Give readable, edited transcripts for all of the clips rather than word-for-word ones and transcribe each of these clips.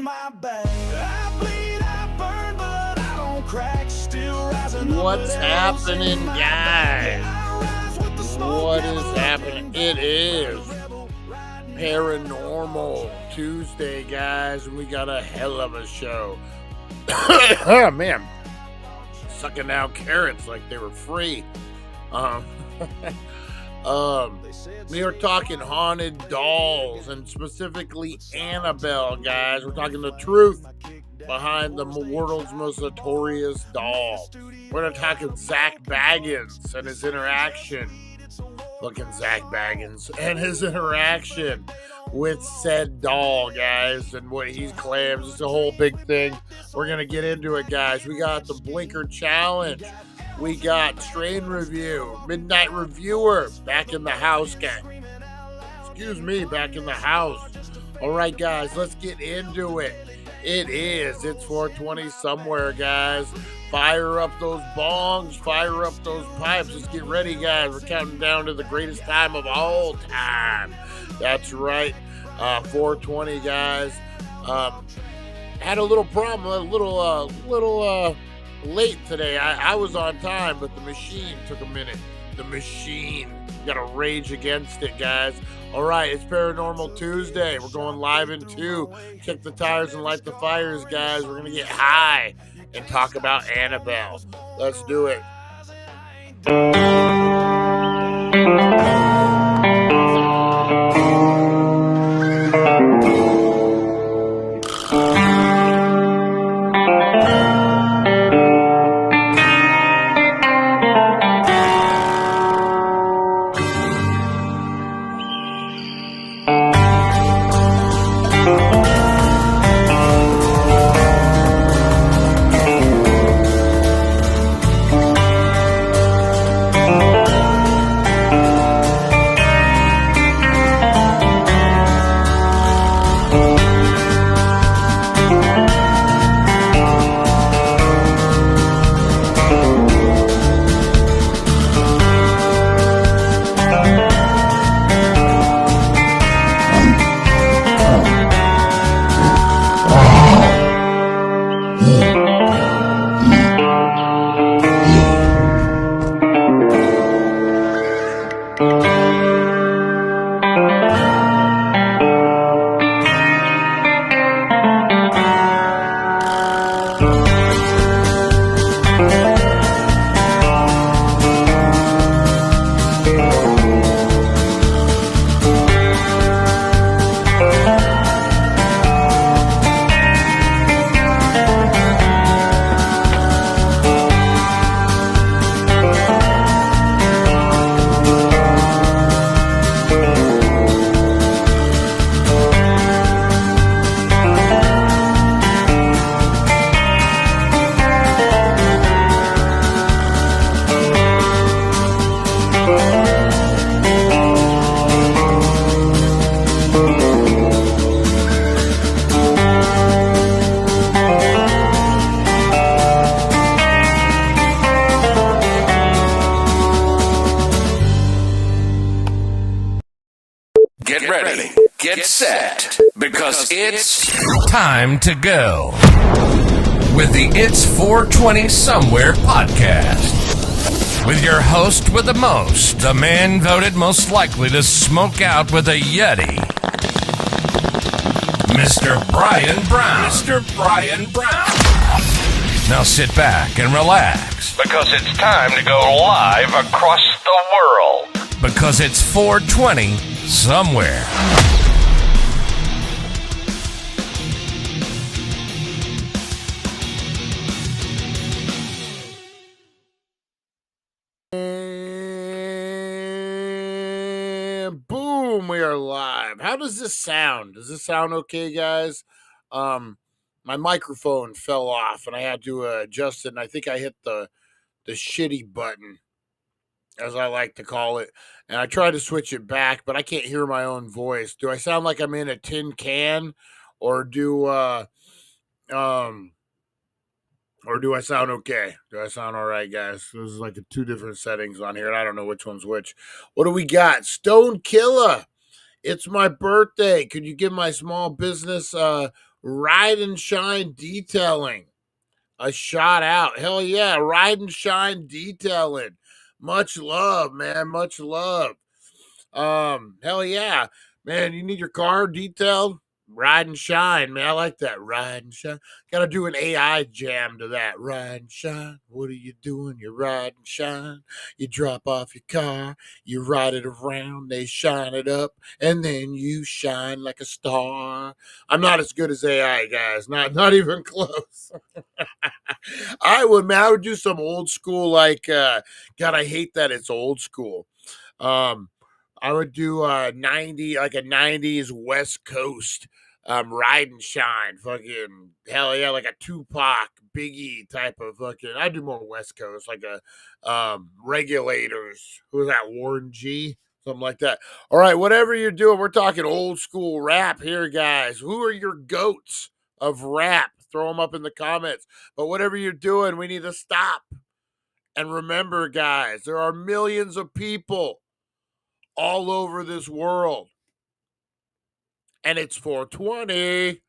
my back. I bleed, I burn, but I don't crack. Still rising. What's happening, guys? What is happening? It is Paranormal Tuesday, guys, and we got a hell of a show. Oh, man. Sucking down carrots like they were free. We are talking haunted dolls, and specifically Annabelle, guys. We're talking the truth behind the world's most notorious doll. We're going to talk Zack Baggins and his interaction. Fucking Zack Baggins and his interaction with said doll, guys, and what he claims. It's a whole big thing. We're going to get into it, guys. We got the Blinker Challenge. We got Strain Review, Midnight Reviewer, back in the house, guys. Excuse me, back in the house. All right, guys, let's get into it. It's 420 somewhere, guys. Fire up those bongs, fire up those pipes. Let's get ready, guys. We're counting down to the greatest time of all time. That's right, 420, guys. Had a little problem, a little late today. I was on time, but the machine took a minute. The machine. Got to rage against it, guys. All right, it's Paranormal Tuesday. We're going live in 2. Kick the tires and light the fires, guys. We're going to get high and talk about Annabelle. Let's do it. Get set, because it's time to go with the It's 420 Somewhere podcast. With your host with the most, the man voted most likely to smoke out with a Yeti, Mr. Brian Brown. Mr. Brian Brown. Now sit back and relax, Because it's time to go live across the world. because it's 420 Somewhere. And boom, we are live. How does this sound? Does this sound okay, guys? My microphone fell off and I had to adjust it, and I think I hit the shitty button, as I like to call it, and I tried to switch it back, but I can't hear my own voice. Do I sound like I'm in a tin can, or do I sound okay? Do I sound all right, guys? There's like 2 different settings on here, and I don't know which one's which. What do we got? Stone Killer. It's my birthday. Could you give my small business Ride and Shine Detailing. A shot out. Hell yeah. Ride and Shine Detailing. Much love, man. Much love. Hell yeah. Man, you need your car detailed? Ride and Shine, man. I like that. Ride and Shine. Gotta do an AI jam to that. Ride and Shine. What are you doing? You ride and shine. You drop off your car. You ride it around. They shine it up. And then you shine like a star. I'm not as good as AI, guys. Not even close. I would do some old school, like God, I hate that it's old school. Um, I would do 90, like a 90s West Coast ride and shine. Fucking hell yeah, like a Tupac, Biggie type of fucking. I do more West Coast, like a Regulators. Who's that? Warren G? Something like that. All right, whatever you're doing, we're talking old school rap here, guys. Who are your goats of rap? Throw them up in the comments. But whatever you're doing, we need to stop. And remember, guys, there are millions of people all over this world. And it's 420.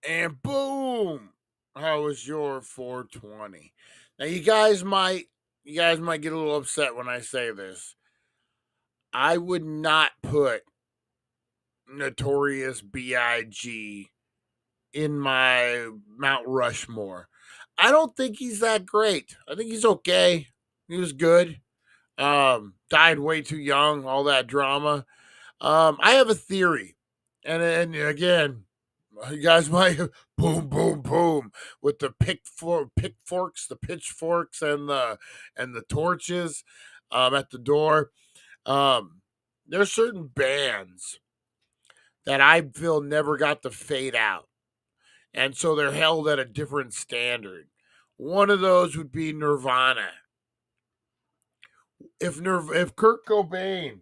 And boom, how was your 420? Now you guys might get a little upset when I say this. I would not put Notorious B.I.G. in my Mount Rushmore. I don't think he's that great. I think he's okay. He was good. Died way too young, all that drama. I have a theory. And again, you guys might boom, boom, boom with the pitchforks, and the torches at the door. There's certain bands that I feel never got to fade out. And so they're held at a different standard. One of those would be Nirvana. If Kurt Cobain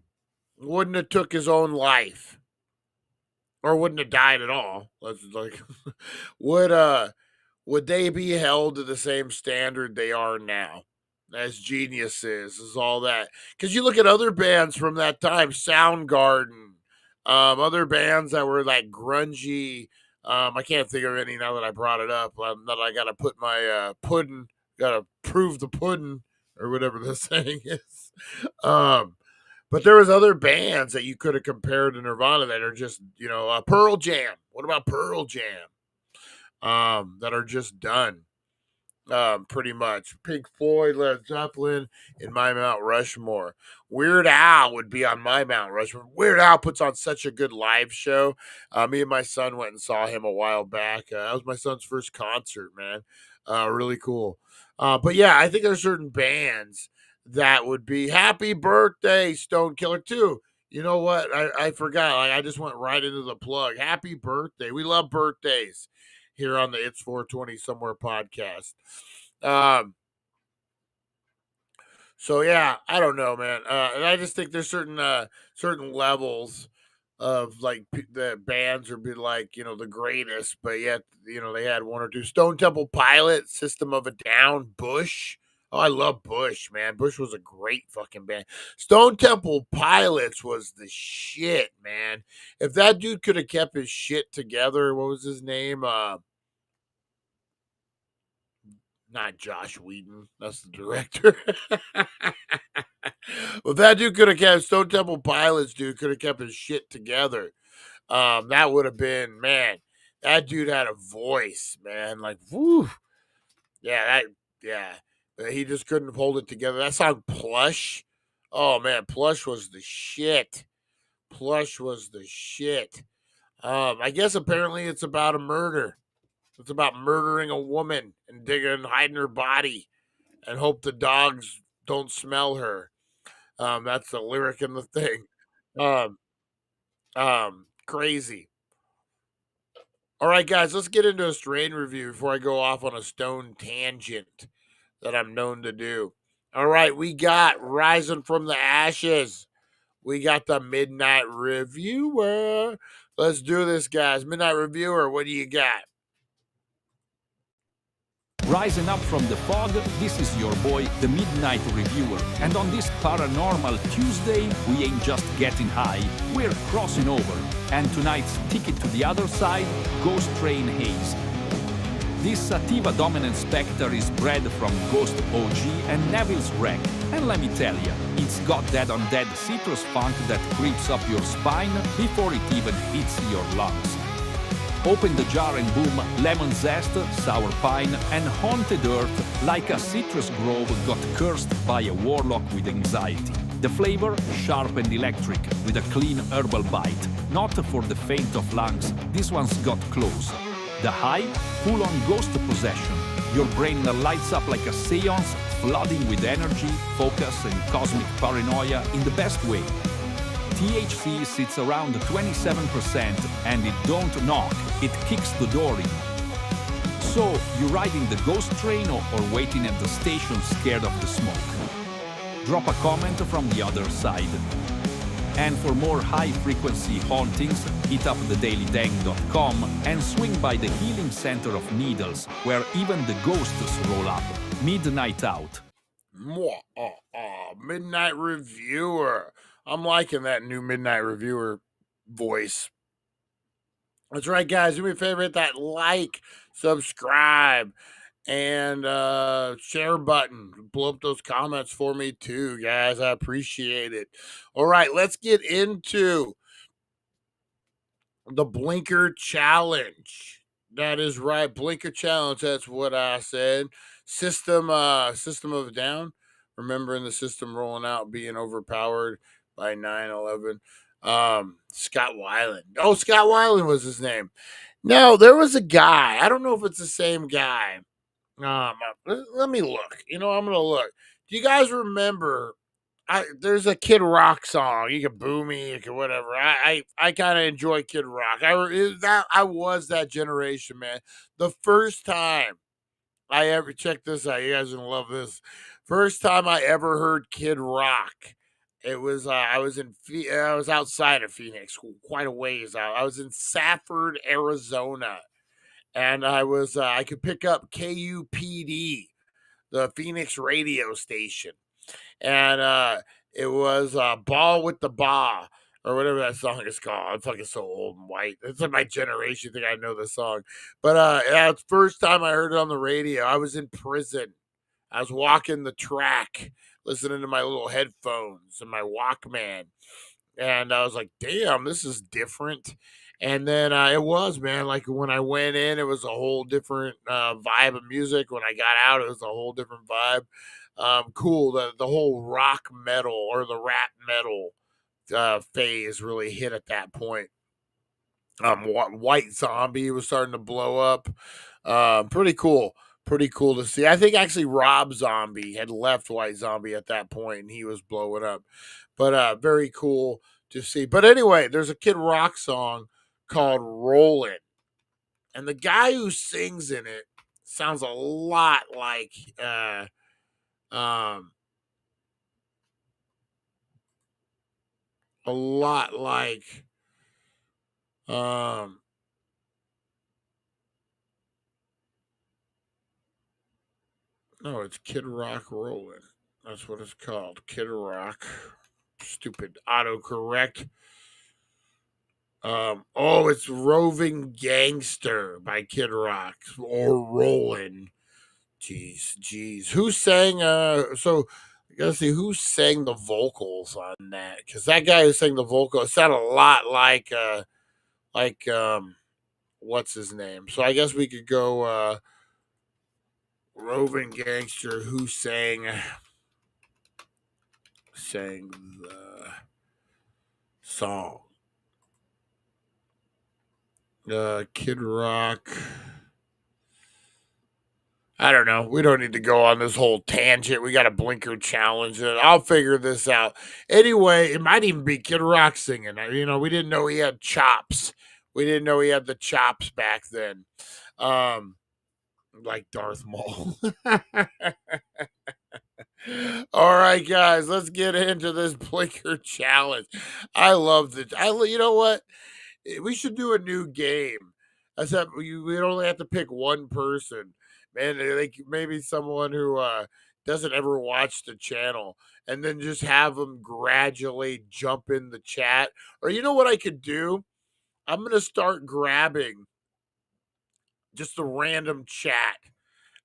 wouldn't have took his own life, or wouldn't have died at all, let's like would they be held to the same standard they are now as geniuses, is all that? Because you look at other bands from that time, Soundgarden, other bands that were like grungy. I can't think of any now that I brought it up. That I gotta put my pudding, gotta prove the pudding, or whatever the saying is. But there was other bands that you could have compared to Nirvana that are just, Pearl Jam. What about Pearl Jam? That are just done. Pretty much. Pink Floyd, Led Zeppelin in my Mount Rushmore. Weird Al would be on my Mount Rushmore. Weird Al puts on such a good live show. Me and my son went and saw him a while back. That was my son's first concert, man. Really cool. But yeah, I think there's certain bands that would be Happy Birthday, Stone Killer 2. You know what? I forgot. Like, I just went right into the plug. Happy birthday. We love birthdays here on the It's 420 Somewhere podcast. So yeah, I don't know, man. And I just think there's certain levels of like the bands are be like, the greatest, but yet, they had one or two. Stone Temple Pilot, System of a Down, Bush. Oh, I love Bush, man. Bush was a great fucking band. Stone Temple Pilots was the shit, man. If that dude could have kept his shit together, what was his name? Not Josh Whedon. That's the director. Well, that dude could have kept Stone Temple Pilots, dude, could have kept his shit together. That would have been, man. That dude had a voice, man. Like, whoo. Yeah, yeah. He just couldn't hold it together. That song Plush. Oh man, Plush was the shit. Plush was the shit. I guess apparently it's about a murder. It's about murdering a woman and hiding her body and hope the dogs don't smell her. That's the lyric in the thing. Um, Crazy. All right, guys, let's get into a strain review before I go off on a stone tangent that I'm known to do. All right, we got Rising from the Ashes. We got the Midnight Reviewer. Let's do this, guys. Midnight Reviewer, what do you got? Rising up from the fog, this is your boy, the Midnight Reviewer. And on this Paranormal Tuesday, we ain't just getting high, we're crossing over. And tonight's ticket to the other side, Ghost Train Haze. This sativa dominant spectre is bred from Ghost OG and Neville's Wreck. And let me tell ya, it's got that undead citrus funk that creeps up your spine before it even hits your lungs. Open the jar and boom, lemon zest, sour pine, and haunted earth like a citrus grove got cursed by a warlock with anxiety. The flavor, sharp and electric, with a clean herbal bite. Not for the faint of lungs, this one's got close. The high, full-on ghost possession. Your brain lights up like a seance, flooding with energy, focus, and cosmic paranoia in the best way. THC sits around 27% and it don't knock, it kicks the door in. So, you riding the ghost train or waiting at the station scared of the smoke? Drop a comment from the other side. And for more high-frequency hauntings, hit up thedailydang.com and swing by the Healing Center of Needles, where even the ghosts roll up. Midnight Out. Midnight Reviewer. I'm liking that new Midnight Reviewer voice. That's right, guys. Do me a favor, hit that like, subscribe, and share button. Blow up those comments for me too, guys. I appreciate it. All right, let's get into the Blinker Challenge. That is right, Blinker Challenge. That's what I said. System of a Down. Remembering the system rolling out, being overpowered by 9/11. Scott Weiland. Oh, Scott Weiland was his name. No, there was a guy. I don't know if it's the same guy. Let me look. I'm gonna look. Do you guys remember? There's a Kid Rock song. You can boo me, you can whatever. I kind of enjoy Kid Rock. I was that generation, man. The first time I ever check this out, you guys are gonna love this. First time I ever heard Kid Rock, it was I was outside of Phoenix, quite a ways out. I was in Safford, Arizona, and I could pick up KUPD, the Phoenix radio station, and it was Ball with the Ba, or whatever that song is called. I'm fucking so old and white. It's like my generation think I know the song. But yeah, it's the first time I heard it on the radio. I was in prison. I was walking the track, listening to my little headphones and my Walkman. And I was like, damn, this is different. And then it was, man, like when I went in, it was a whole different vibe of music. When I got out, it was a whole different vibe. Cool. The whole rock metal or the rap metal phase really hit at that point. White Zombie was starting to blow up. Pretty cool. Pretty cool to see. I think actually Rob Zombie had left White Zombie at that point and he was blowing up. But very cool to see. But anyway, there's a Kid Rock song called Rollin'. And the guy who sings in it sounds a lot like um a lot like um No, it's Kid Rock Rolling. That's what it's called. Kid Rock. Stupid autocorrect. It's Roving Gangster by Kid Rock or Rollin'. Jeez. Who sang so I gotta see who sang the vocals on that. Cause that guy who sang the vocals sounded a lot like what's his name? So I guess we could go Roving Gangster who sang the song. Kid Rock. I don't know. We don't need to go on this whole tangent. We got a blinker challenge. I'll figure this out. Anyway, it might even be Kid Rock singing. We didn't know he had chops. We didn't know he had the chops back then. Like Darth Maul. All right, guys, let's get into this blinker challenge. I love it. You know what? We should do a new game. Except we'd only have to pick one person. Man, like maybe someone who doesn't ever watch the channel, and then just have them gradually jump in the chat. Or you know what I could do? I'm gonna start grabbing just a random chat,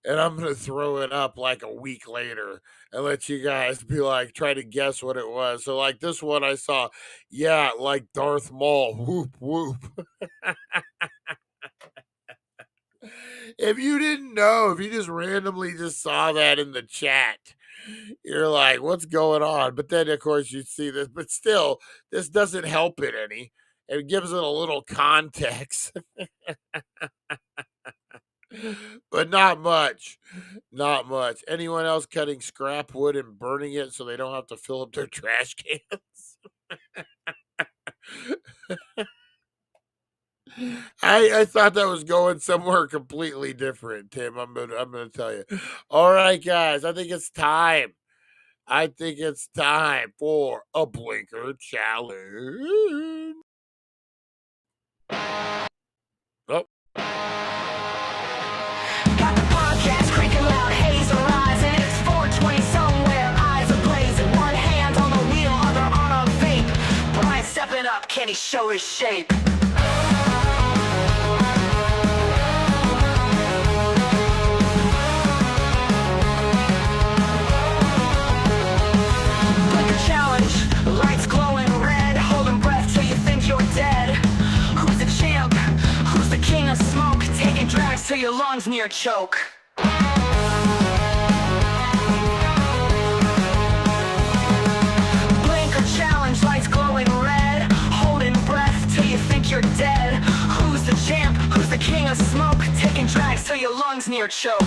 and I'm gonna throw it up like a week later and let you guys be like, try to guess what it was. So like this one I saw, yeah, like Darth Maul, whoop whoop. If you didn't know, if you just randomly just saw that in the chat, you're like, what's going on? But then, of course, you see this. But still, this doesn't help it any. It gives it a little context. But not much. Not much. Anyone else cutting scrap wood and burning it so they don't have to fill up their trash cans? I thought that was going somewhere completely different, Tim. I'm gonna tell you. All right, guys. I think it's time. I think it's time for a blinker challenge. Oh. Got the podcast cranking loud, haze arising. It's 420 somewhere, eyes are blazing. One hand on the wheel, other on a vape. Brian stepping up, can he show his shape? Blinker challenge, lights glowing red, holding breath till you think you're dead. Who's the champ? Who's the king of smoke? Taking drags till your lungs near choke. Blinker challenge, lights glowing red, holding breath till you think you're dead. Who's the champ? Who's the king of smoke? Taking drags till your lungs near choke.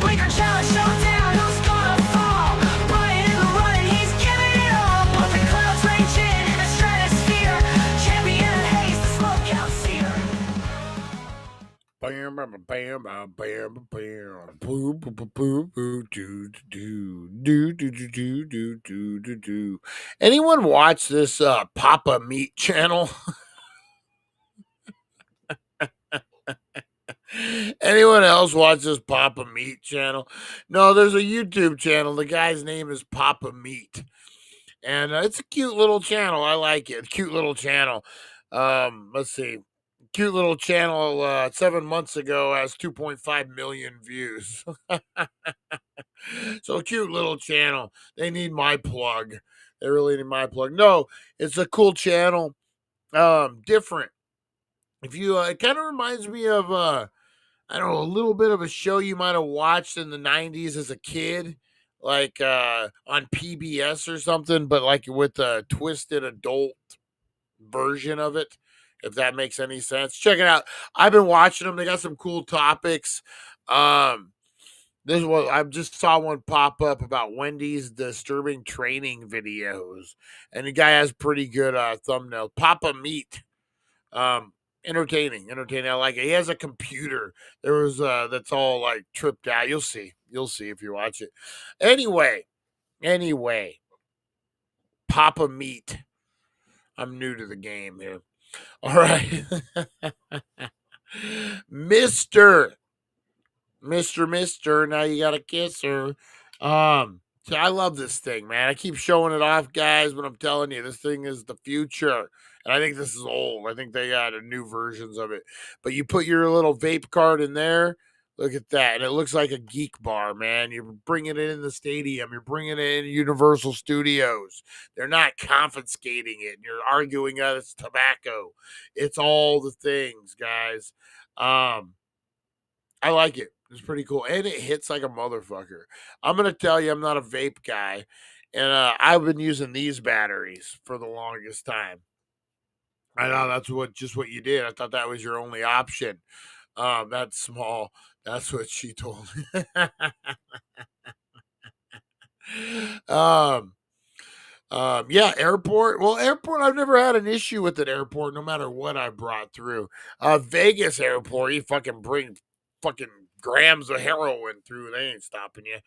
Blinker challenge, showdown, who's gonna fall? Brian in the running, he's giving it all. But the clouds rage in the stratosphere. Champion haze, the smoke out seer. Bam, bam, bam, bam, bam, bam, boo, boo, boo, boo, boo, do, do, do, do, do, do, do, do, do, do. Anyone watch this Papa Meat channel? Anyone else watch this Papa Meat channel? No, there's a YouTube channel. The guy's name is Papa Meat. And it's a cute little channel. I like it. Cute little channel. Let's see. Cute little channel 7 months ago has 2.5 million views. So cute little channel. They need my plug. They really need my plug. No, it's a cool channel. Different. If you it kind of reminds me of I don't know, a little bit of a show you might have watched in the 90s as a kid, like on PBS or something, but like with a twisted adult version of it, if that makes any sense. Check it out. I've been watching them. They got some cool topics. This one, I just saw one pop up about Wendy's disturbing training videos, and the guy has pretty good thumbnail. Papa Meat. Entertaining. I like it. He has a computer. There was that's all like tripped out. You'll see if you watch it. Anyway, Papa Meat. I'm new to the game here. All right. Mr. Mister, now you gotta kiss her. So I love this thing, man. I keep showing it off, guys, but I'm telling you, this thing is the future. And I think this is old. I think they got new versions of it. But you put your little vape card in there. Look at that. And it looks like a geek bar, man. You're bringing it in the stadium. You're bringing it in Universal Studios. They're not confiscating it. You're arguing it's tobacco. It's all the things, guys. I like it. It's pretty cool. And it hits like a motherfucker. I'm going to tell you, I'm not a vape guy. And I've been using these batteries for the longest time. I know that's what you did. I thought that was your only option. That's small. That's what she told me. um, yeah, airport. Well, airport, I've never had an issue with an airport, no matter what I brought through. Vegas airport, you fucking bring fucking grams of heroin through, they ain't stopping you.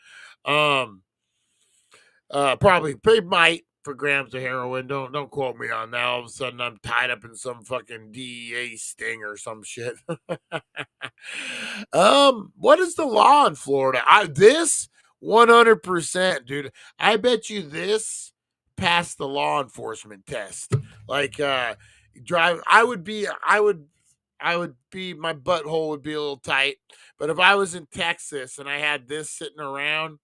Probably they might for grams of heroin. Don't quote me on that. All of a sudden I'm tied up in some fucking DEA sting or some shit. What is the law in Florida? This 100%, dude. I bet you this passed the law enforcement test. Like drive I would be my butthole would be a little tight. But if I was in Texas and I had this sitting around,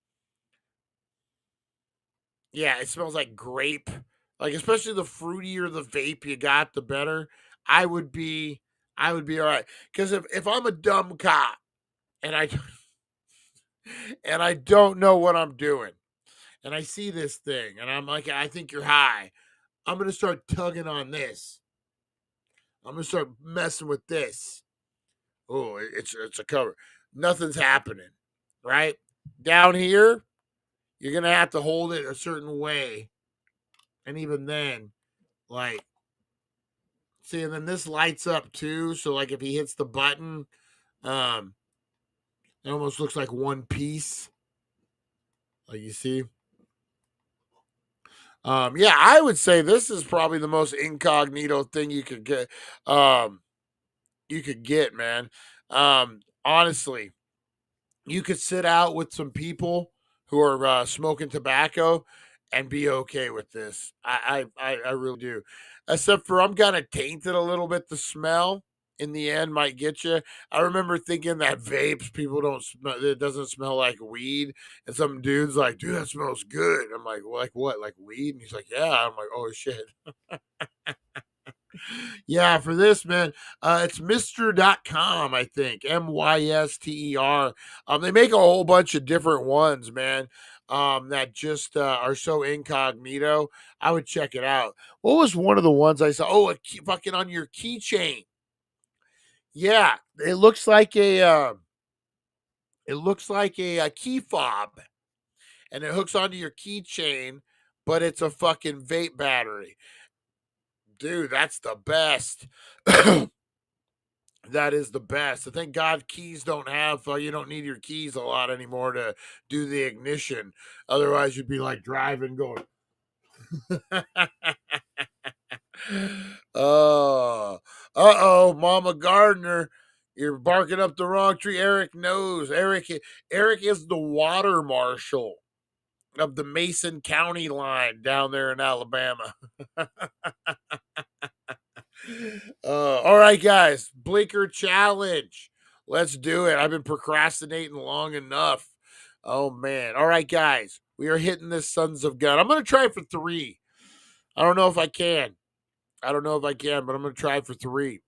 yeah, it smells like grape. Like especially the fruitier the vape you got, the better. I would be all right. Because if I'm a dumb cop and I don't know what I'm doing, and I see this thing, and I'm like, I think you're high. I'm gonna start tugging on this. I'm gonna start messing with this. Oh, it's a cover. Nothing's happening, right? Down here, you're gonna have to hold it a certain way, and even then, like, see, and then this lights up too. So, like, if he hits the button, um, it almost looks like one piece. Like you see. Yeah, I would say this is probably the most incognito thing you could get. You could get, man. Honestly, you could sit out with some people who are smoking tobacco and be okay with this. I really do. Except for I'm kind of tainted a little bit. The smell in the end might get you. I remember thinking that vapes people don't smell. It doesn't smell like weed, and some dude's like, "Dude, that smells good." I'm like, "Like what? Like weed?" And he's like, "Yeah." I'm like, "Oh shit." Yeah, for this, man, it's Mr.com, I think. Myster. They make a whole bunch of different ones, man. That just are so incognito. I would check it out. What was one of the ones I saw? Oh, fucking on your keychain. Yeah, it looks like a key fob, and it hooks onto your keychain, but it's a fucking vape battery. Dude, that's the best. That is the best. Thank God keys don't have, you don't need your keys a lot anymore to do the ignition. Otherwise, you'd be like driving, going, oh, Mama Gardner, you're barking up the wrong tree. Eric knows. Eric is the water marshal of the Mason County line down there in Alabama. All right, guys, Blinker challenge. Let's do it. I've been procrastinating long enough. Oh man. All right, guys, we are hitting this sons of gun. I'm gonna try for 3. I don't know if I can. But I'm gonna try for 3.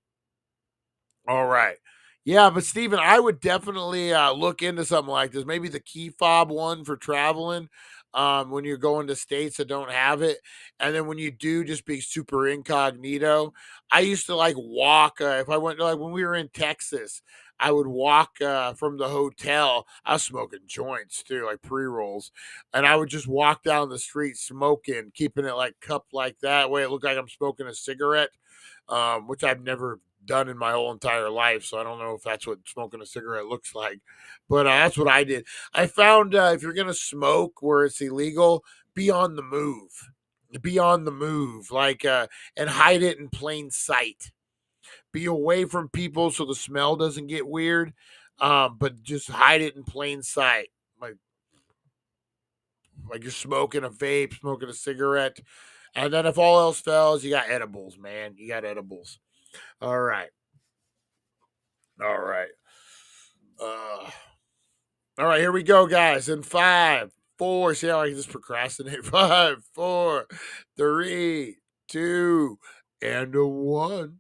All right. Yeah, but Steven, I would definitely look into something like this. Maybe the key fob one for traveling when you're going to states that don't have it. And then when you do, just be super incognito. I used to like walk. If I went, like when we were in Texas, I would walk from the hotel. I was smoking joints too, like pre-rolls. And I would just walk down the street smoking, keeping it like cupped like that way. It looked like I'm smoking a cigarette, which I've never done in my whole entire life. So I don't know if that's what smoking a cigarette looks like, but that's what I did. I found if you're going to smoke where it's illegal, be on the move. Be on the move, like, and hide it in plain sight. Be away from people so the smell doesn't get weird. but just hide it in plain sight. Like you're smoking a vape, smoking a cigarette. And then if all else fails, you got edibles, man. You got edibles. All right. All right. All right, here we go, guys. In 5, 4, see how I can just procrastinate? 5, 4, 3, 2, and a 1.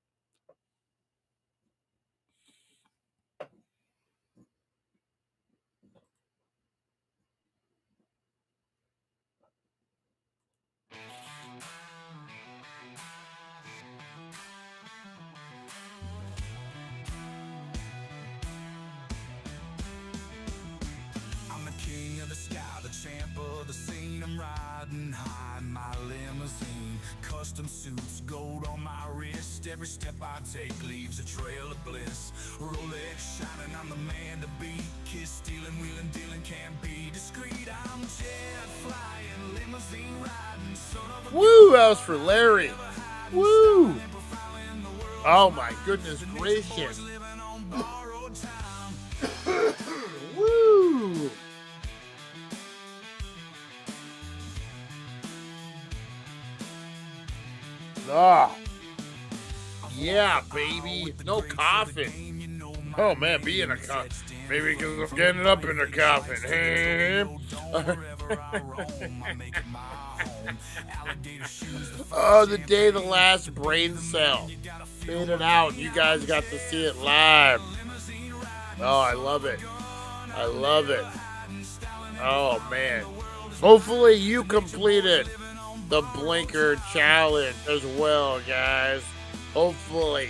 I'm the king of the sky, the champ of the scene. I'm riding high in my limousine. Custom suits, gold on my wrist. Every step I take leaves a trail of bliss. Rolex shining, I'm the man to beat. Kiss stealing, wheeling, dealing, can't be discreet. I'm jet flying, limousine riding. Son of a Woo, that was for Larry. Woo. Oh, my goodness gracious. living on borrowed time. Woo. Ah. Yeah, baby. No coffin. Oh, man, be in a coffin. Maybe because I'm getting up in a coffin. Hey. Oh, the day the last brain cell faded out. You guys got to see it live. Oh, I love it. I love it. Oh, man. Hopefully you completed the blinker challenge as well, guys. Hopefully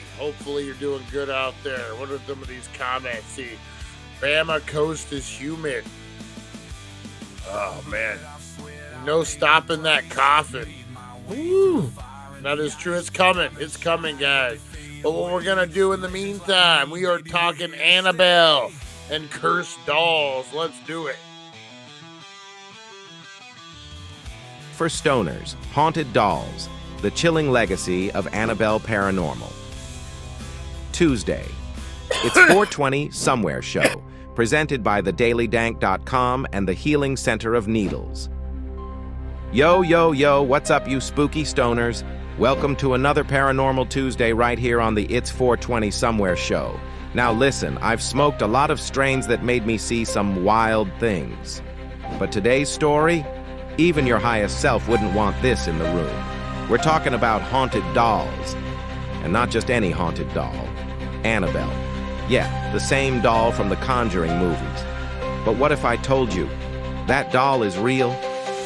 you're doing good out there. What are some of these comments? See, Bama coast is humid. Oh, man. No stopping that coffin. Woo. That is true. It's coming. It's coming, guys. But what we're going to do in the meantime, we are talking Annabelle and cursed dolls. Let's do it. For stoners, haunted dolls, the chilling legacy of Annabelle Paranormal. Tuesday, it's 420 Somewhere Show, presented by thedailydank.com and the Healing Center of Needles. Yo, yo, yo, what's up, you spooky stoners? Welcome to another Paranormal Tuesday right here on the It's 420 Somewhere Show. Now listen, I've smoked a lot of strains that made me see some wild things. But today's story, even your highest self wouldn't want this in the room. We're talking about haunted dolls. And not just any haunted doll. Annabelle. Yeah, the same doll from the Conjuring movies. But what if I told you that doll is real?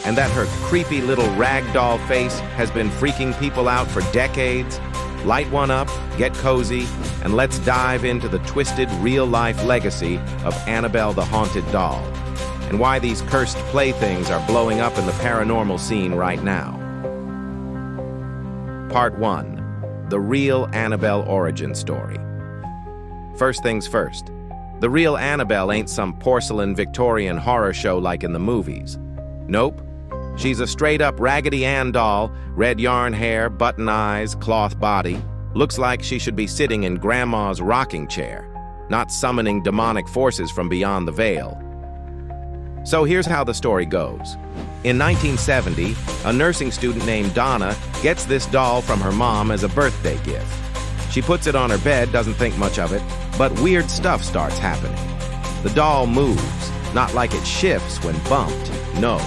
And that her creepy little rag doll face has been freaking people out for decades? Light one up, get cozy, and let's dive into the twisted real-life legacy of Annabelle the Haunted Doll, and why these cursed playthings are blowing up in the paranormal scene right now. Part 1. The Real Annabelle Origin Story. First things first, the real Annabelle ain't some porcelain Victorian horror show like in the movies. Nope. She's a straight-up Raggedy Ann doll, red yarn hair, button eyes, cloth body. Looks like she should be sitting in Grandma's rocking chair, not summoning demonic forces from beyond the veil. So here's how the story goes. In 1970, a nursing student named Donna gets this doll from her mom as a birthday gift. She puts it on her bed, doesn't think much of it, but weird stuff starts happening. The doll moves, not like it shifts when bumped, no.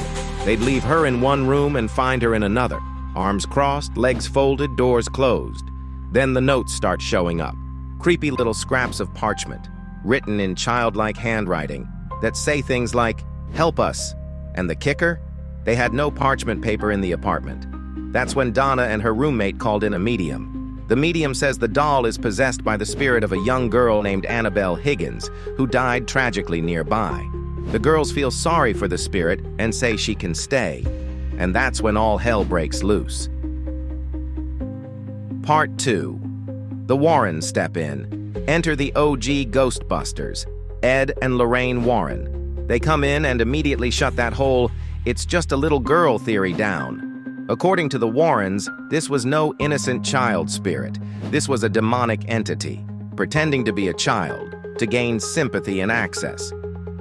They'd leave her in one room and find her in another. Arms crossed, legs folded, doors closed. Then the notes start showing up. Creepy little scraps of parchment, written in childlike handwriting, that say things like, "Help us." And the kicker? They had no parchment paper in the apartment. That's when Donna and her roommate called in a medium. The medium says the doll is possessed by the spirit of a young girl named Annabelle Higgins, who died tragically nearby. The girls feel sorry for the spirit and say she can stay. And that's when all hell breaks loose. Part 2. The Warrens step in. Enter the OG Ghostbusters, Ed and Lorraine Warren. They come in and immediately shut that whole "it's just a little girl" theory down. According to the Warrens, this was no innocent child spirit. This was a demonic entity, pretending to be a child, to gain sympathy and access.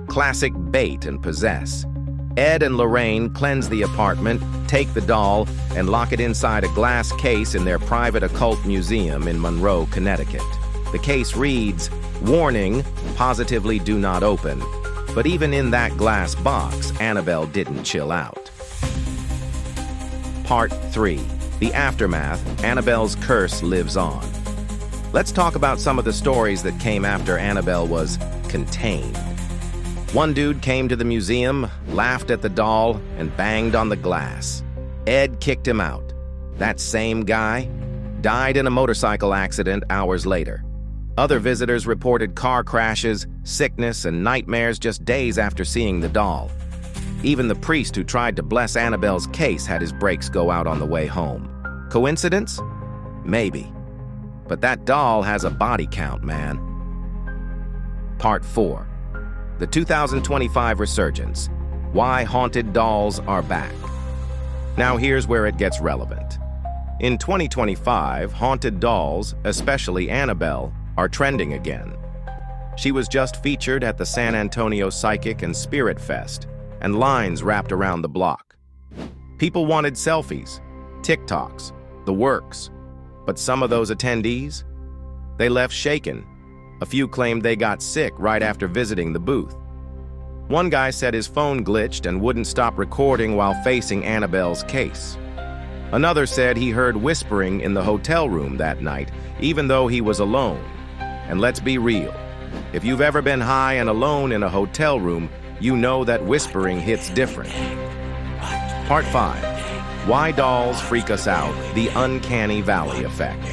Classic bait and possess. Ed and Lorraine cleanse the apartment, take the doll, and lock it inside a glass case in their private occult museum in Monroe, Connecticut. The case reads, "Warning, positively do not open." But even in that glass box, Annabelle didn't chill out. Part 3. The aftermath, Annabelle's curse lives on. Let's talk about some of the stories that came after Annabelle was contained. One dude came to the museum, laughed at the doll, and banged on the glass. Ed kicked him out. That same guy died in a motorcycle accident hours later. Other visitors reported car crashes, sickness, and nightmares just days after seeing the doll. Even the priest who tried to bless Annabelle's case had his brakes go out on the way home. Coincidence? Maybe. But that doll has a body count, man. Part 4. The 2025 resurgence. Why haunted dolls are back. Now here's where it gets relevant. In 2025, haunted dolls, especially Annabelle, are trending again. She was just featured at the San Antonio Psychic and Spirit Fest, and lines wrapped around the block. People wanted selfies, TikToks, the works. But some of those attendees, they left shaken. A few claimed they got sick right after visiting the booth. One guy said his phone glitched and wouldn't stop recording while facing Annabelle's case. Another said he heard whispering in the hotel room that night, even though he was alone. And let's be real, if you've ever been high and alone in a hotel room, you know that whispering hits different. Part 5. Why dolls freak us out, the uncanny valley effect.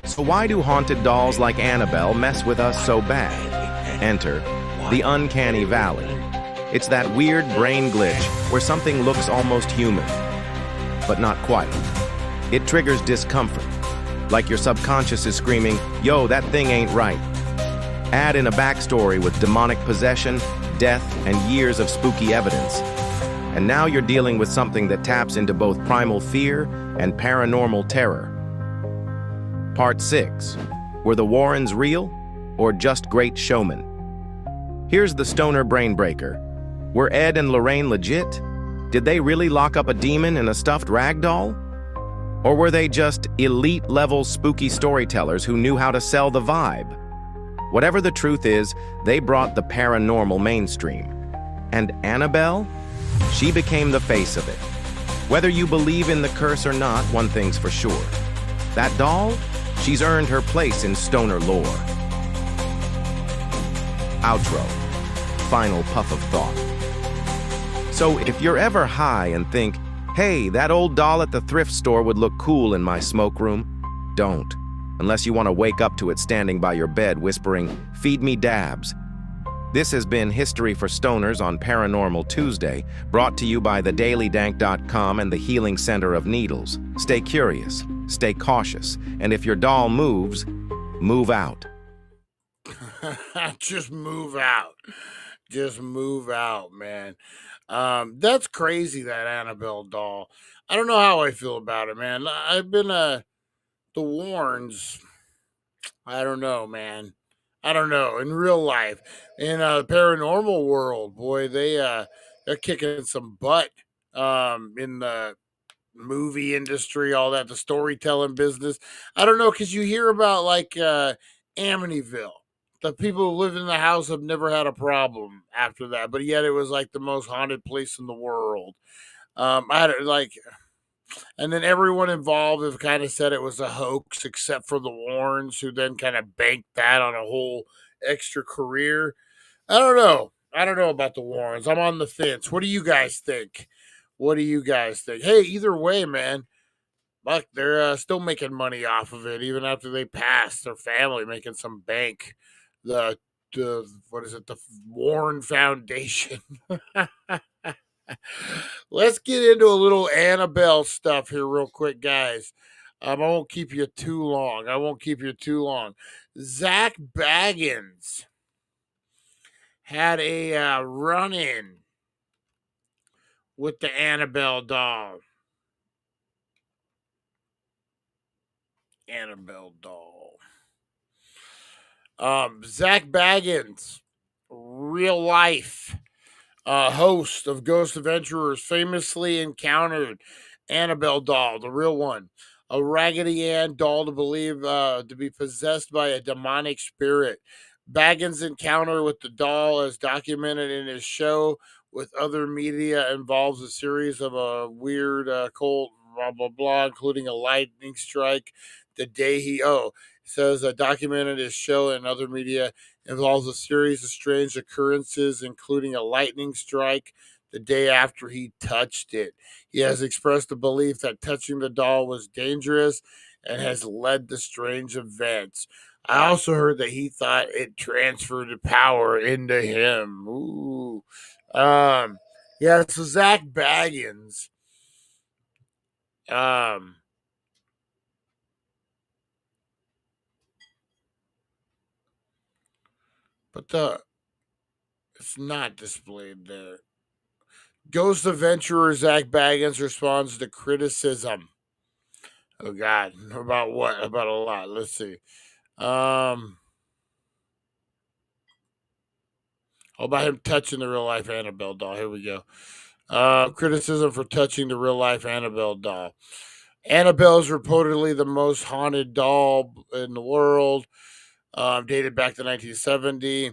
So why do haunted dolls like Annabelle mess with us so bad? Enter the uncanny valley. It's that weird brain glitch where something looks almost human, but not quite. It triggers discomfort, like your subconscious is screaming, "Yo, that thing ain't right." Add in a backstory with demonic possession, death, and years of spooky evidence. And now you're dealing with something that taps into both primal fear and paranormal terror. Part 6. Were the Warrens real or just great showmen? Here's the stoner brain breaker. Were Ed and Lorraine legit? Did they really lock up a demon in a stuffed rag doll? Or were they just elite-level spooky storytellers who knew how to sell the vibe? Whatever the truth is, they brought the paranormal mainstream. And Annabelle? She became the face of it. Whether you believe in the curse or not, one thing's for sure. That doll? She's earned her place in stoner lore. Outro. Final puff of thought. So if you're ever high and think, "Hey, that old doll at the thrift store would look cool in my smoke room," don't. Unless you want to wake up to it standing by your bed whispering, "Feed me dabs." This has been History for Stoners on Paranormal Tuesday, brought to you by thedailydank.com and the Healing Center of Needles. Stay curious, stay cautious, and if your doll moves, move out. Just move out. Just move out, man. That's crazy, that Annabelle doll. I don't know how I feel about it, man. I've been the Warrens. I don't know, man. I don't know. In real life, in the paranormal world, boy, they're kicking some butt. In the movie industry, all that, the storytelling business. I don't know, because you hear about like Amityville. The people who live in the house have never had a problem after that, but yet it was like the most haunted place in the world. I had like, and then everyone involved have kind of said it was a hoax, except for the Warrens, who then kind of banked that on a whole extra career. I don't know. I don't know about the Warrens. I'm on the fence. What do you guys think? What do you guys think? Hey, either way, man, look, they're still making money off of it, even after they pass. Their family making some bank. The what is it? The Warren Foundation. Let's get into a little Annabelle stuff here real quick, guys. I won't keep you too long. Zack Baggins had a run-in with the Annabelle doll. Annabelle doll. Zack Baggins, real life host of Ghost Adventurers, famously encountered Annabelle Doll, the real one, a Raggedy Ann doll to be possessed by a demonic spirit. Baggins' encounter with the doll, as documented in his show with other media, involves a series of weird cult blah blah blah, including a lightning strike the day says documented his show and other media involves a series of strange occurrences, including a lightning strike the day after he touched it. He has expressed the belief that touching the doll was dangerous and has led to strange events. I also heard that he thought it transferred power into him. Ooh. Yeah, so Zack Baggins. Um, but it's not displayed there. Ghost Adventurer Zack Baggins responds to criticism. Oh God, about what? About a lot. Let's see. How about him touching the real life Annabelle doll? Here we go. Criticism for touching the real life Annabelle doll. Annabelle is reportedly the most haunted doll in the world. Dated back to 1970.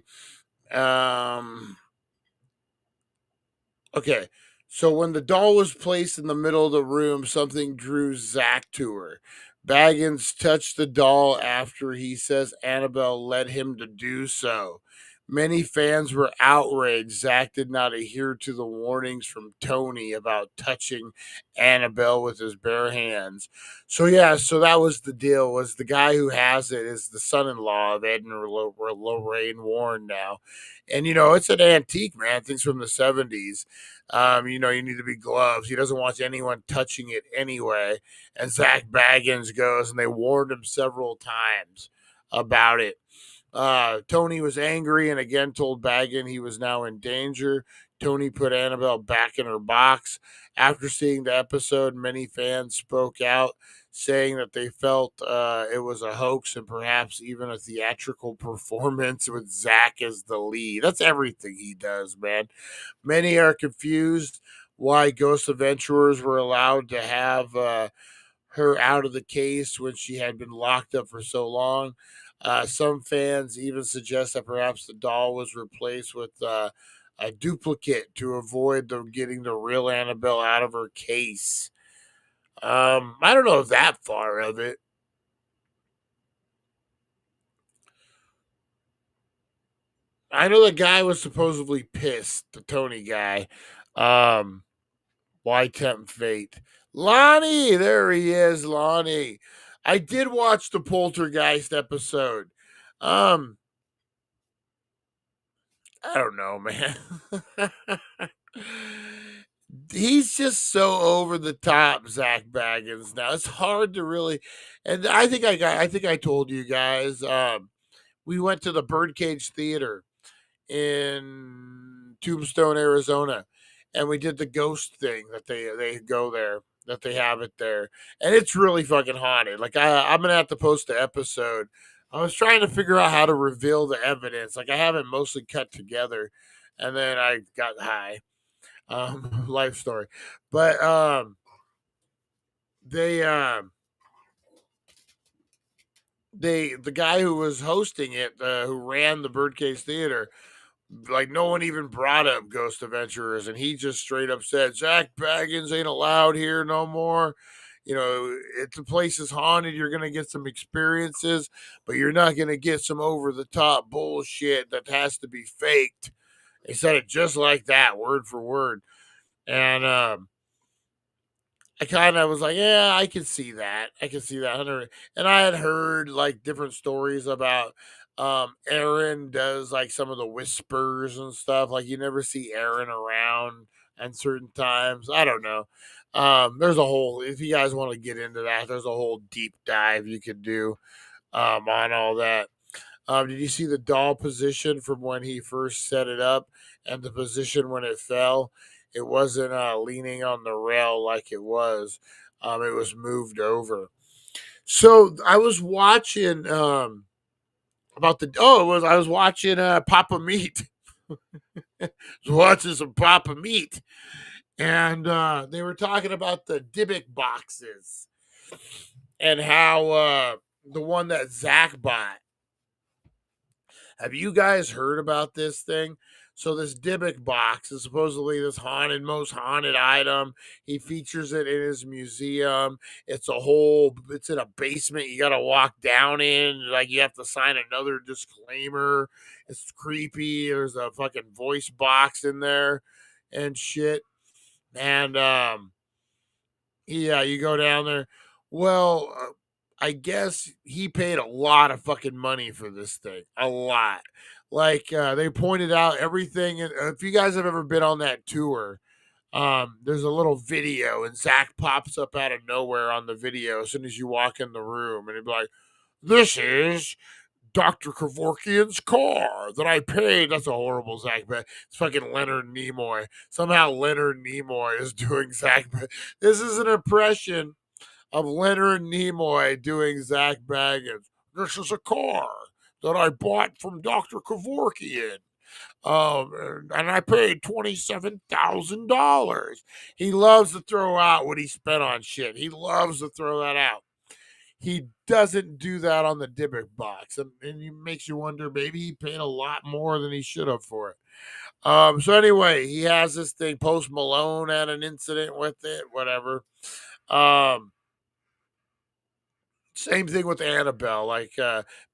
Okay. So when the doll was placed in the middle of the room, something drew Zack to her. Baggins touched the doll after he says Annabelle led him to do so. Many fans were outraged Zack did not adhere to the warnings from Tony about touching Annabelle with his bare hands. So yeah, so that was the deal. Was the guy who has it is the son-in-law of Ed and Lorraine Warren now, and it's an antique, man. Things from the 70s. You need to be gloves. He doesn't want anyone touching it anyway. And Zack Baggins goes, and they warned him several times about it. Tony was angry and again told Baggin he was now in danger. Tony put Annabelle back in her box. After seeing the episode, many fans spoke out, saying that they felt it was a hoax and perhaps even a theatrical performance with Zack as the lead. That's everything he does, man. Many are confused why Ghost Adventurers were allowed to have her out of the case when she had been locked up for so long. Some fans even suggest that perhaps the doll was replaced with a duplicate to avoid getting the real Annabelle out of her case. I don't know that far of it. I know the guy was supposedly pissed, the Tony guy. Um, Why tempt fate? Lonnie, there he is, Lonnie. I did watch the Poltergeist episode. Um, I don't know, man. He's just so over the top, Zack Baggins. Now it's hard to really, and I think I told you guys. We went to the Birdcage Theater in Tombstone, Arizona, and we did the ghost thing that they go there, that they have it there, and it's really fucking haunted. Like I'm gonna have to post the episode. I was trying to figure out how to reveal the evidence. Like I have it mostly cut together, and then I got high. Life story, but they the guy who was hosting it, who ran the Birdcage Theater, like no one even brought up Ghost Adventurers, and he just straight up said Zack Baggins ain't allowed here no more. It's the place is haunted. You're gonna get some experiences, but you're not gonna get some over the top bullshit that has to be faked. He said it just like that, word for word, and I kind of was like, yeah, I can see that. I can see that. And I had heard like different stories about Aaron does like some of the whispers and stuff. Like you never see Aaron around at certain times. I don't know. There's a whole, if you guys want to get into that, there's a whole deep dive you could do on all that. Did you see the doll position from when he first set it up and the position when it fell? It wasn't leaning on the rail like it was. It was moved over. So I was watching I was watching Papa Meat. I was watching some Papa Meat, and they were talking about the Dybbuk boxes and how the one that Zach bought. Have you guys heard about this thing? So this Dybbuk box is supposedly this most haunted item. He features it in his museum. It's in a basement you gotta walk down in. Like you have to sign another disclaimer. It's creepy. There's a fucking voice box in there and shit. And yeah, you go down there. Well, I guess he paid a lot of fucking money for this thing. A lot. Like they pointed out everything. And if you guys have ever been on that tour, there's a little video, and Zach pops up out of nowhere on the video as soon as you walk in the room, and he'd be like, "This is Dr. Kevorkian's car that I paid." That's a horrible Zach Baggins. It's fucking Leonard Nimoy. Somehow Leonard Nimoy is doing Zach Baggins. This is an impression of Leonard Nimoy doing Zack Baggins. "This is a car that I bought from Dr. Kevorkian. And I paid $27,000. He loves to throw out what he spent on shit. He loves to throw that out. He doesn't do that on the Dybbuk box. And it makes you wonder, maybe he paid a lot more than he should have for it. So anyway, he has this thing. Post Malone had an incident with it, whatever. Same thing with Annabelle. Like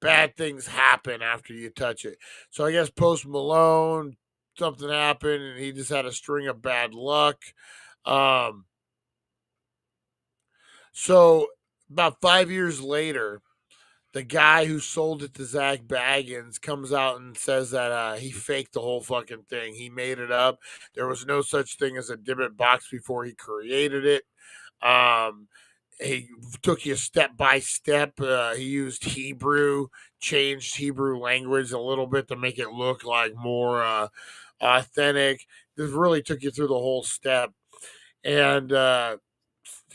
bad things happen after you touch it. So I guess Post Malone, something happened, and he just had a string of bad luck. So about 5 years later, the guy who sold it to Zack Baggins comes out and says that he faked the whole fucking thing. He made it up. There was no such thing as a Dybbuk box before he created it. He took you step by step. He used Hebrew, changed Hebrew language a little bit to make it look like more authentic. This really took you through the whole step. And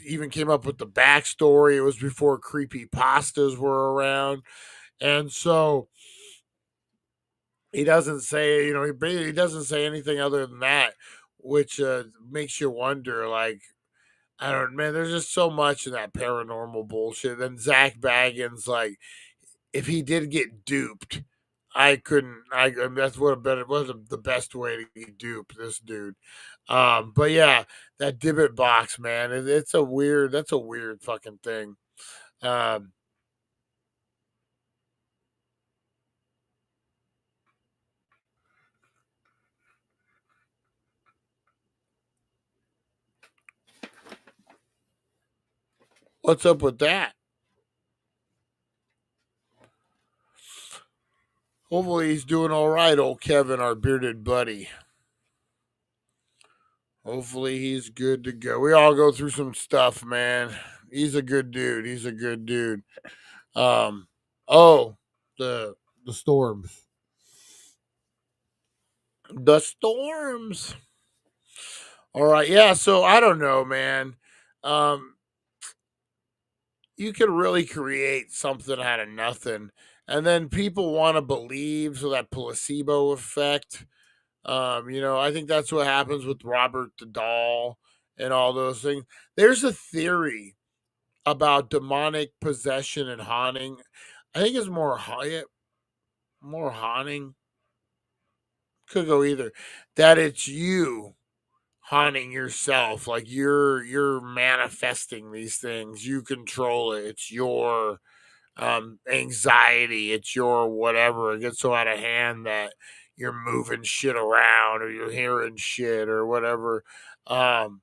even came up with the backstory. It was before creepypastas were around. And so he doesn't say, he doesn't say anything other than that, which makes you wonder, like, I don't, man, there's just so much of that paranormal bullshit. And Zack Baggins, like, if he did get duped, that's what it was the best way to get duped, this dude. But yeah, that Dybbuk box, man, that's a weird fucking thing. What's up with that? Hopefully he's doing all right, old Kevin, our bearded buddy. Hopefully he's good to go. We all go through some stuff, man. He's a good dude. Oh, the storms. The storms. All right, yeah. So I don't know, man. You can really create something out of nothing, and then people want to believe, so that placebo effect. I think that's what happens with Robert the Doll and all those things. There's a theory about demonic possession and haunting. I think it's more haunting. Could go either. That it's you haunting yourself, like you're manifesting these things. You control it. It's your anxiety. It's your whatever. It gets so out of hand that you're moving shit around or you're hearing shit or whatever. I'm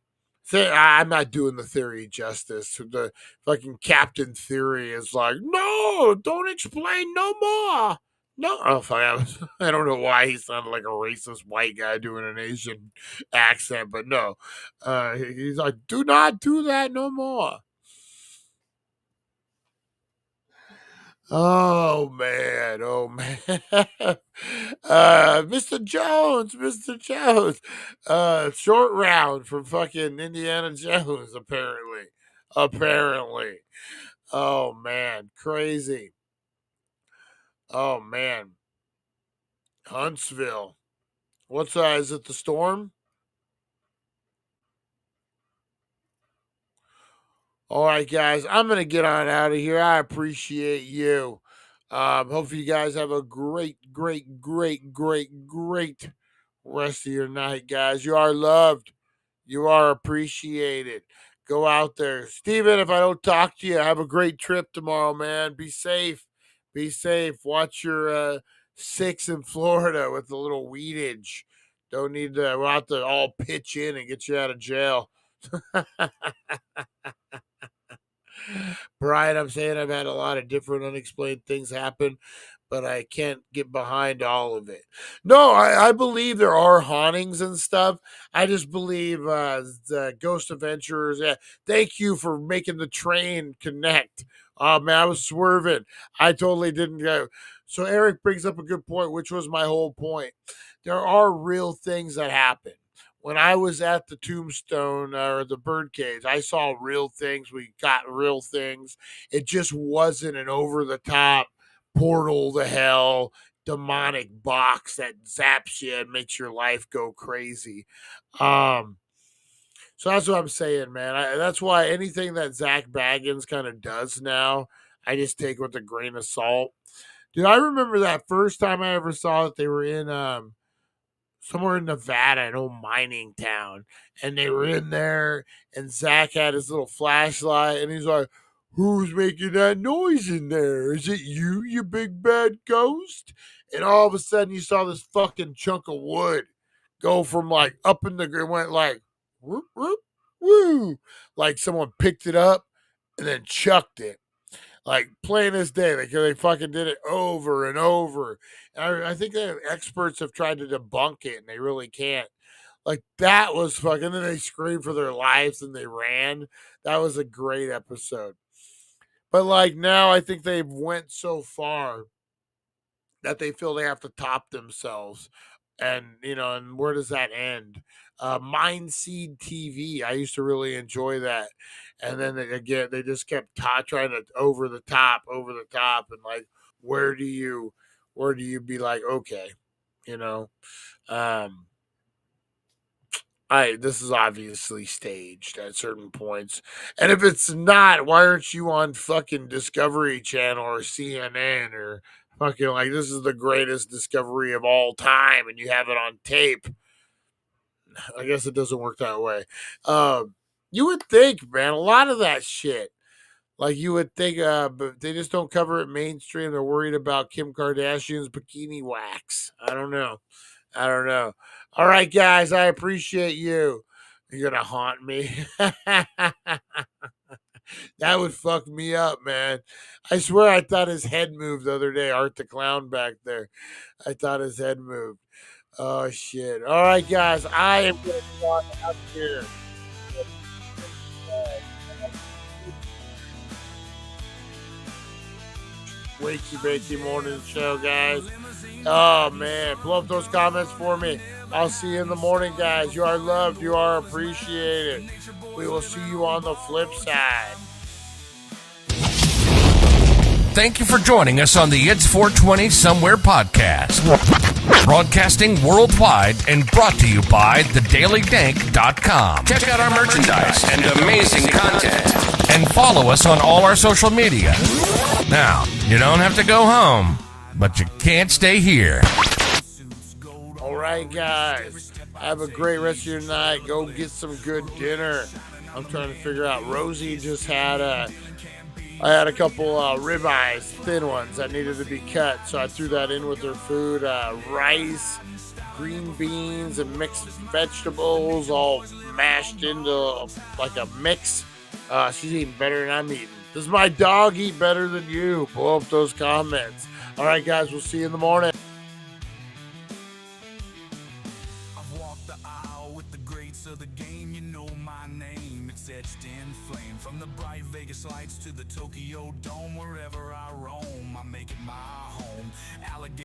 not doing the theory justice. The fucking Captain Theory is like, no, don't explain no more. No, I don't know why he sounded like a racist white guy doing an Asian accent, but no, he's like, do not do that no more. Oh man, Mr. Jones, short round from fucking Indiana Jones, apparently. Oh man, crazy. Oh, man. Huntsville. What's is it the storm? All right, guys, I'm going to get on out of here. I appreciate you. Hopefully you guys have a great rest of your night, guys. You are loved. You are appreciated. Go out there. Steven, if I don't talk to you, have a great trip tomorrow, man. Be safe. Be safe. Watch your 6 in Florida with the little weedage. Don't need to, we'll have to all pitch in and get you out of jail. Brian, I'm saying I've had a lot of different unexplained things happen, but I can't get behind all of it. No, I believe there are hauntings and stuff. I just believe the Ghost Adventurers. Yeah, thank you for making the train connect. Oh, man, I was swerving. I totally didn't go. So Eric brings up a good point, which was my whole point. There are real things that happen. When I was at the tombstone or the birdcage, I saw real things. We got real things. It just wasn't an over the top portal to hell demonic box that zaps you and makes your life go crazy. So that's what I'm saying, man. That's why anything that Zack Baggins kind of does now, I just take with a grain of salt. Dude, I remember that first time I ever saw it. They were in somewhere in Nevada, an old mining town, and they were in there, and Zach had his little flashlight, and he's like, "Who's making that noise in there? Is it you, you big bad ghost?" And all of a sudden, you saw this fucking chunk of wood go from like up in the ground, went like, whoop, whoop, woo, like someone picked it up and then chucked it. Like plain as day, they fucking did it over and over. And I think that experts have tried to debunk it, and they really can't. Like that was fucking. Then they screamed for their lives and they ran. That was a great episode. But like now, I think they've went so far that they feel they have to top themselves. And and where does that end? Mindseed TV. I used to really enjoy that, and then they just kept trying to over the top, and like, where do you be like, okay, you know, um, this is obviously staged at certain points, and if it's not, why aren't you on fucking Discovery Channel or CNN or fucking like this is the greatest discovery of all time, and you have it on tape? I guess it doesn't work that way. You would think, man, a lot of that shit. Like you would think, but they just don't cover it mainstream. They're worried about Kim Kardashian's bikini wax. I don't know. All right, guys, I appreciate you. You're gonna haunt me. That would fuck me up, man. I swear I thought his head moved the other day. Art the Clown back there. I thought his head moved. Oh shit. All right, guys. I am gonna walk out here. Wakey bakey morning show, guys. Oh man. Blow up those comments for me. I'll see you in the morning, guys. You are loved, you are appreciated. We will see you on the flip side. Thank you for joining us on the It's 420 Somewhere podcast. Broadcasting worldwide and brought to you by thedailydank.com. Check out our merchandise and amazing content. And follow us on all our social media. Now, you don't have to go home, but you can't stay here. All right, guys. Have a great rest of your night. Go get some good dinner. I'm trying to figure out. Rosie just had I had a couple ribeyes, thin ones, that needed to be cut, so I threw that in with her food. Rice, green beans, and mixed vegetables, all mashed into like a mix. She's eating better than I'm eating. Does my dog eat better than you? Blow up those comments. All right, guys, we'll see you in the morning. I've walked the aisle with the greats of the game. You know my name, it's etched in flame. From the bright Vegas lights to the Tokyo Dome, wherever I roam, I make it my home. Alligator